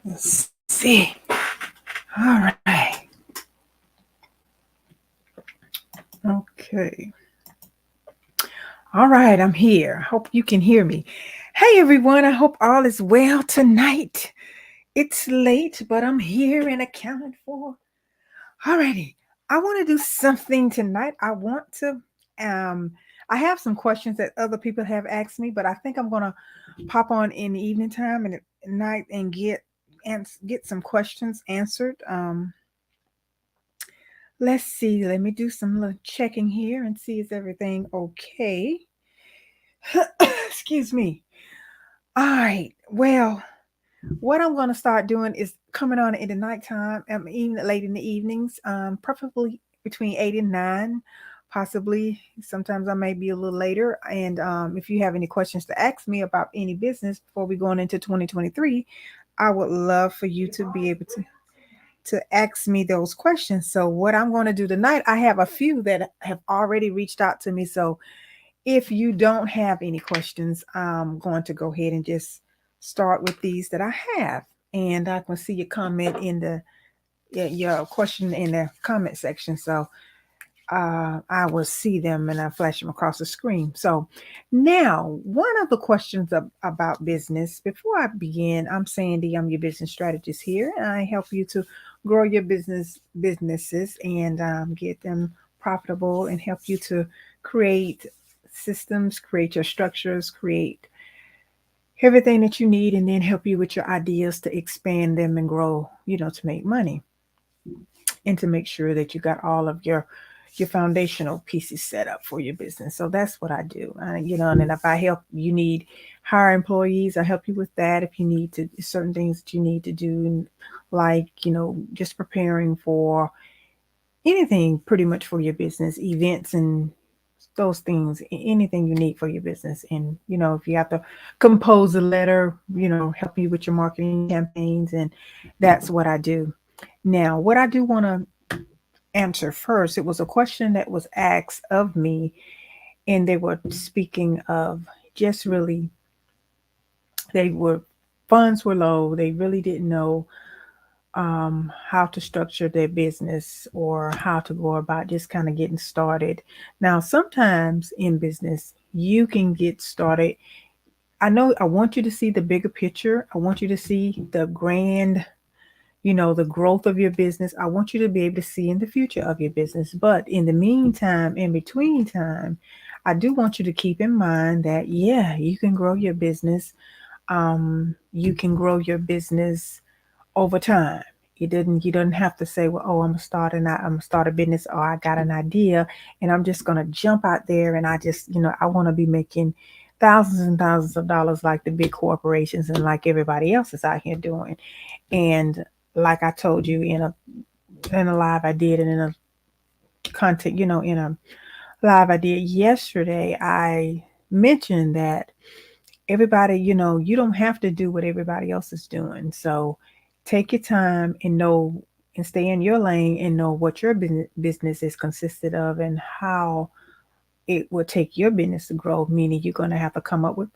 Let's see. All right. Okay. All right, I'm here. Hope you can hear me. Hey everyone, I hope all is well tonight. It's late, but I'm here and accounted for. Alrighty. I want to do something tonight. Um I have some questions that other people have asked me, but I think I'm gonna pop on in the evening time and at night and get some questions answered. Let's see. Let me do some little checking here and see is everything okay. Excuse me. All right. Well, what I'm going to start doing is coming on in the nighttime, even late in the evenings, preferably between 8 and 9, possibly. Sometimes I may be a little later. And if you have any questions to ask me about any business before we going into 2023, I would love for you to be able to ask me those questions. So what I'm going to do tonight, I have a few that have already reached out to me. So if you don't have any questions, I'm going to go ahead and just start with these that I have. And I can see your comment in the your question in the comment section. So I will see them and I flash them across the screen. So now, one of the questions about business. Before I begin, I'm Sandy. I'm your business strategist here, and I help you to grow your businesses and get them profitable and help you to create systems, create your structures, create everything that you need, and then help you with your ideas to expand them and grow. To make money and to make sure that you got all of your foundational pieces set up for your business. So that's what I do. And then if I help you need hire employees, I help you with that. If you need to certain things that you need to do, like just preparing for anything pretty much for your business, events and those things, anything you need for your business. And if you have to compose a letter, help you with your marketing campaigns, and that's what I do. Now, what I do want to answer first, it was a question that was asked of me, and they were speaking of just really, they were funds were low. They really didn't know how to structure their business or how to go about just kind of getting started. Now, sometimes in business, you can get started. I know I want you to see the bigger picture. I want you to see the grand, the growth of your business. I want you to be able to see in the future of your business. But in the meantime, in between time, I do want you to keep in mind that, yeah, you can grow your business. You can grow your business over time. You don't have to say, well, oh, I'm gonna start a business, or I got an idea and I'm just gonna jump out there and I want to be making thousands and thousands of dollars like the big corporations and like everybody else is out here doing. And like I told you in a live I did, and in a content, in a live I did yesterday, I mentioned that everybody, you don't have to do what everybody else is doing. So take your time and know and stay in your lane and know what your business is consisted of and how it will take your business to grow, meaning you're going to have to come up with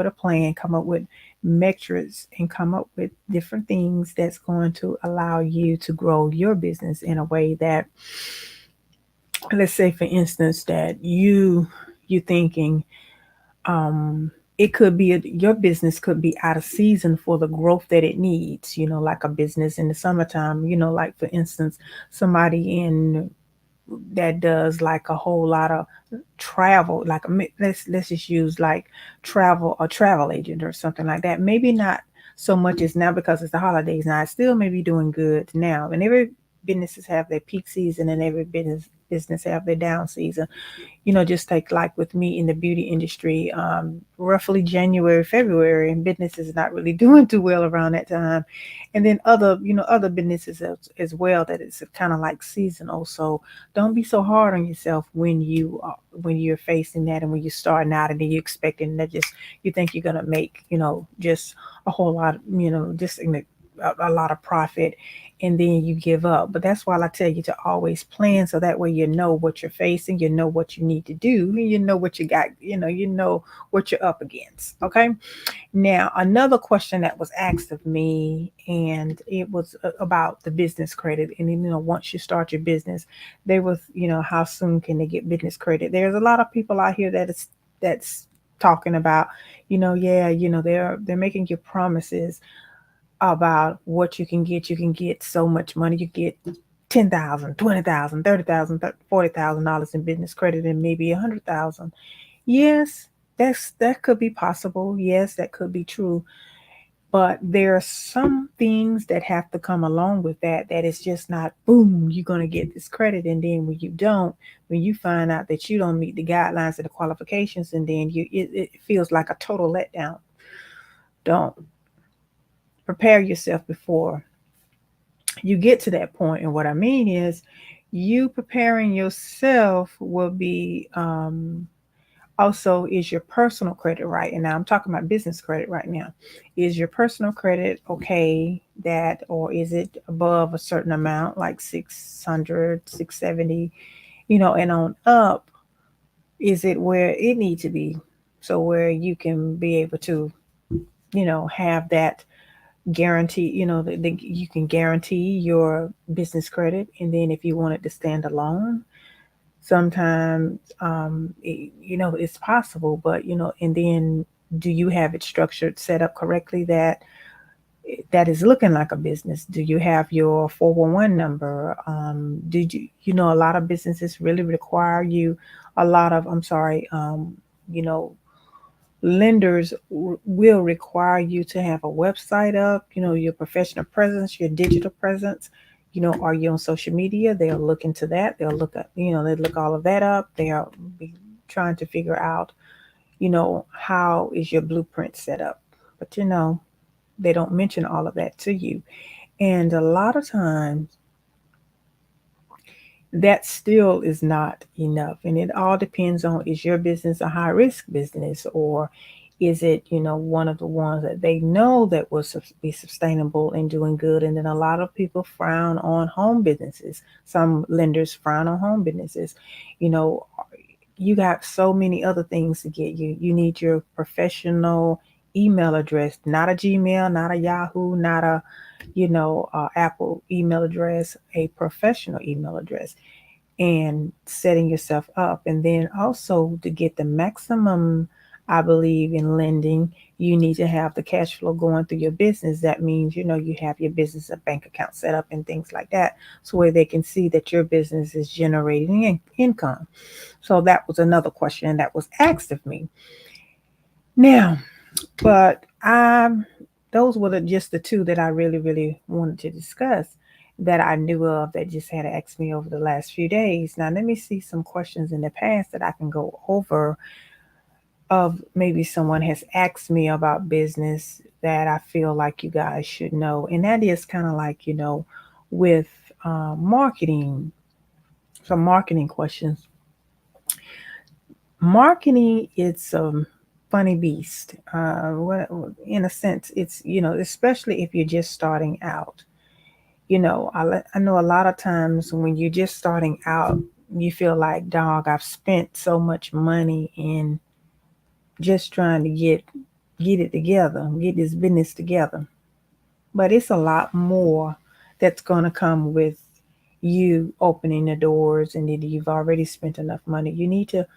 a plan, come up with metrics, and come up with different things that's going to allow you to grow your business in a way that, let's say for instance, that you thinking it could be your business could be out of season for the growth that it needs, like a business in the summertime, like for instance, somebody in that does like a whole lot of travel, like let's just use like travel, a travel agent or something like that. Maybe not so much as now because it's the holidays now. It's still maybe doing good now, and every businesses have their peak season, and every business have their down season. Just like with me in the beauty industry, roughly January, February, and business is not really doing too well around that time. And then other businesses as well that it's kind of like seasonal. So don't be so hard on yourself when you're facing that and when you're starting out and then you're expecting that just you think you're gonna make just a whole lot, just in a lot of profit, and then you give up. But that's why I tell you to always plan so that way you know what you're facing, you know what you need to do, you know what you got, you know what you're up against. Okay. Now, another question that was asked of me, and it was about the business credit. And then, once you start your business, they was, how soon can they get business credit? There's a lot of people out here that's talking about, yeah, they're making you promises about what you can get. You can get so much money. You get 10,000, 20,000, 30,000, $40,000 in business credit, and maybe 100,000. Yes, that could be possible. Yes, that could be true. But there are some things that have to come along with that. That is just not boom. You're gonna get this credit, and then when you don't, when you find out that you don't meet the guidelines and the qualifications, and then it feels like a total letdown. Don't prepare yourself before you get to that point. And what I mean is, you preparing yourself will be also, is your personal credit right? And now I'm talking about business credit right now. Is your personal credit okay that, or is it above a certain amount, like 600, 670, and on up? Is it where it needs to be? So where you can be able to, have that guarantee, you can guarantee your business credit. And then if you want it to stand alone, sometimes it's possible, but and then do you have it structured, set up correctly, that is looking like a business? Do you have your 411 number? Did a lot of businesses really require you, a lot of, I'm sorry, you know lenders will require you to have a website up, your professional presence, your digital presence. Are you on social media? They'll look into that. They'll look at, they look all of that up. They'll be trying to figure out, how is your blueprint set up. But they don't mention all of that to you. And a lot of times that still is not enough. And it all depends on, is your business a high risk business, or is it, one of the ones that they know that will be sustainable and doing good? And then a lot of people frown on home businesses. Some lenders frown on home businesses. You know, you got so many other things to get you. You need your professional email address, not a Gmail, not a Yahoo, not a, Apple email address, a professional email address, and setting yourself up. And then also to get the maximum, I believe in lending, you need to have the cash flow going through your business. That means, you have your business a bank account set up and things like that, so where they can see that your business is generating income. So that was another question that was asked of me. Now, but those were just the two that I really, really wanted to discuss, that I knew of, that just had asked me over the last few days. Now, let me see some questions in the past that I can go over, of maybe someone has asked me about business that I feel like you guys should know. And that is kind of like, with marketing, some marketing questions. Marketing, it's funny beast. In a sense, it's, especially if you're just starting out. I know a lot of times when you're just starting out, you feel like, dog, I've spent so much money in just trying to get it together, get this business together. But it's a lot more that's going to come with you opening the doors, and then you've already spent enough money. You need to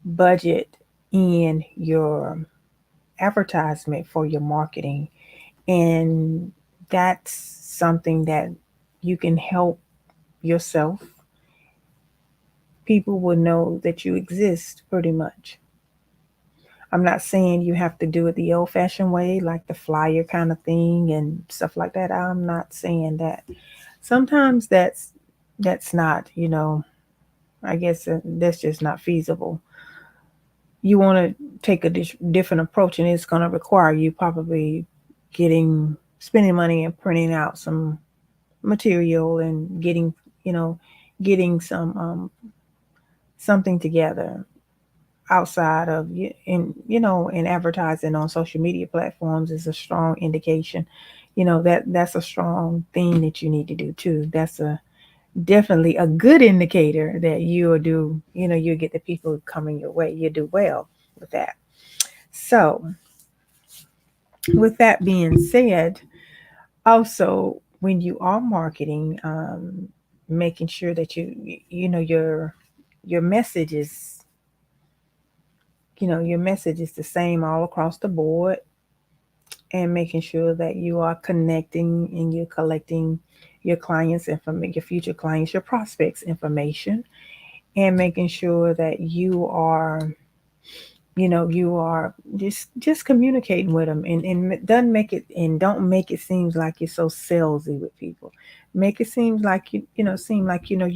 budget in your advertisement for your marketing, and that's something that you can help yourself. People will know that you exist pretty much. I'm not saying you have to do it the old fashioned way, like the flyer kind of thing and stuff like that. I'm not saying that. Sometimes that's not, I guess that's just not feasible. You want to take a different approach, and it's going to require you probably spending money and printing out some material and you know, getting something together outside of in advertising on social media platforms is a strong indication. That's a strong thing that you need to do too. That's a definitely a good indicator that you'll get the people coming your way. You do well with that. So, with that being said, also when you are marketing, making sure that your message is your message is the same all across the board, and making sure that you are connecting and you're collecting your clients information, your future clients, your prospects information, and making sure that you are just communicating with them, and don't make it seem like you're so salesy with people. Make it seem like you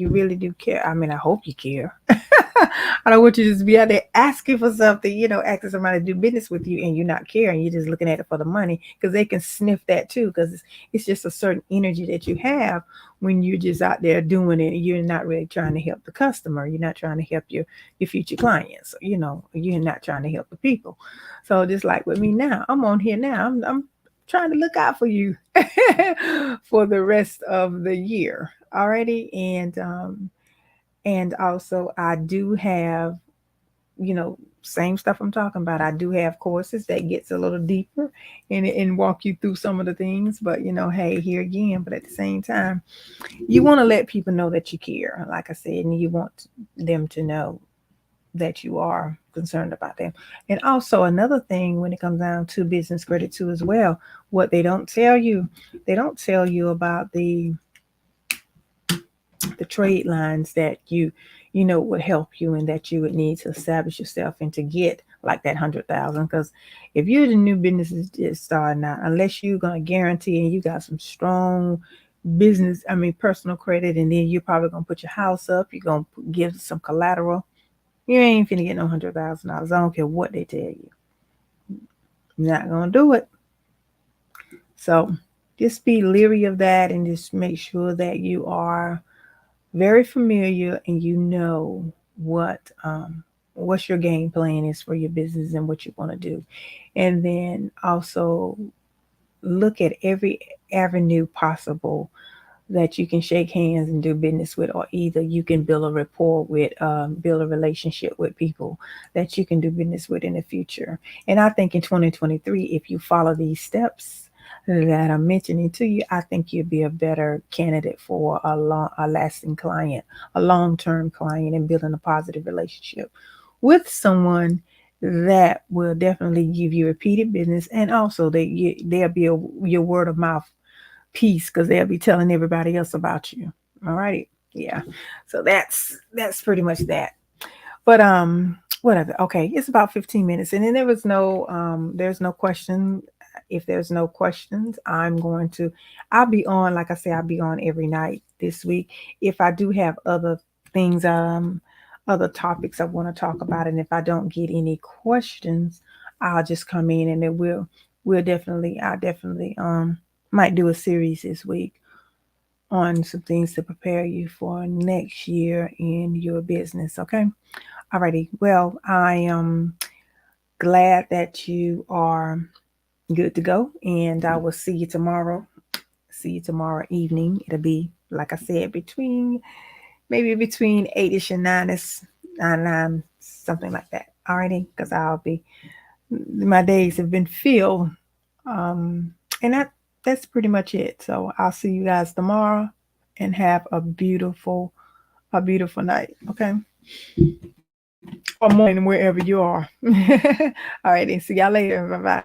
really do care. I mean, I hope you care. I don't want you to just be out there asking for something, asking somebody to do business with you, and you're not caring. You're just looking at it for the money, because they can sniff that too, because it's just a certain energy that you have when you're just out there doing it. You're not really trying to help the customer. You're not trying to help your future clients. You're not trying to help the people. So just like with me now, I'm on here now. I'm trying to look out for you for the rest of the year already. And also I do have, you know, same stuff I'm talking about. I do have courses that gets a little deeper and walk you through some of the things. But hey, here again, but at the same time, you want to let people know that you care, like I said, and you want them to know that you are concerned about them. And also another thing when it comes down to business credit too as well, what they don't tell you about the trade lines that would help you and that you would need to establish yourself and to get like that 100,000. Because if you're the new business is just starting out, unless you're gonna guarantee and you got some strong personal credit, and then you're probably gonna put your house up, you're gonna give some collateral, you ain't finna get no $100,000. I don't care what they tell you. You're not gonna do it. So just be leery of that, and just make sure that you are very familiar and you know what what's your game plan is for your business and what you want to do. And then also look at every avenue possible that you can shake hands and do business with, or either you can build a rapport with, build a relationship with people that you can do business with in the future. And I think in 2023, if you follow these steps that I'm mentioning to you, I think you'll be a better candidate for a lasting client, a long-term client, and building a positive relationship with someone that will definitely give you repeated business, and also they'll be your word of mouth piece, because they'll be telling everybody else about you. All right. Yeah. So that's pretty much that. But whatever. Okay, it's about 15 minutes. And then there's no question. If there's no questions, I'll be on, like I say, I'll be on every night this week. If I do have things, other topics I want to talk about, and if I don't get any questions, I'll just come in, and then I definitely might do a series this week on some things to prepare you for next year in your business. Okay. Alrighty. Well, I am glad that you are good to go, and I will see you tomorrow. See you tomorrow evening. It'll be, like I said, maybe between 8ish and 9, something like that. Alrighty, because my days have been filled. And that's pretty much it. So I'll see you guys tomorrow, and have a beautiful night. Okay. Or morning, wherever you are. All right, then see y'all later. Bye bye.